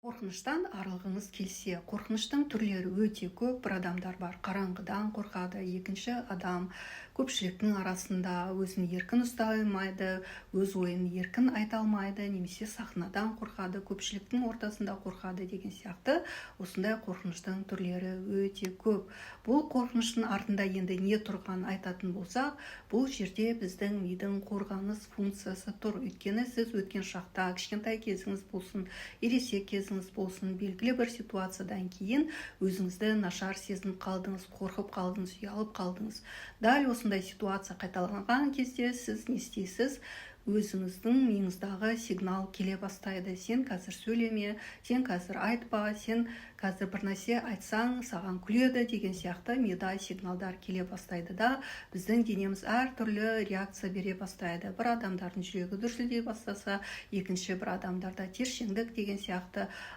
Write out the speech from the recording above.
Қорқыныштан арылғыңыз келсе, қорқыныштың түрлері өте көп. Бір адамдар бар, қараңғыдан қорқады. Екінші адам көпшіліктің арасында өзін еркін ұстай алмайды, өз ойын еркін айта алмайды, немесе сахнадан қорқады, көпшіліктің ортасында қорқады деген сияқты. Осындай қорқыныштың түрлері өте көп. Бұл қорқыныштың артында енді не тұрғанын айтатын болсақ, бұл жерде біздің мидың қорғаныс функциясы тұр. Өйткені сіз өткен шақта, кішкентай кезіңіз болсын, ересек кезіңіз болсын, белгілі бір ситуациядан кейін өзіңізді нашар сезініп қалдыңыз, қорқып қалдыңыз, ұялып қалдыңыз. Дәл осындай ситуация қайталанған кезде сіз не істейсіз? Өзіңіздің миыңыздағы сигнал келе бастайды. Сен қазір сөйлеме, сен қазір айтпа, сен қазір бір нәрсе айтсаң саған күледі деген сияқты мида сигналдар келе бастайды да біздің денеміз әртүрлі реакция бере бастайды. Бір адамдардың жүрегі дүрсілдей бастаса, екінші бір адамдарда тершеңдік деген сияқты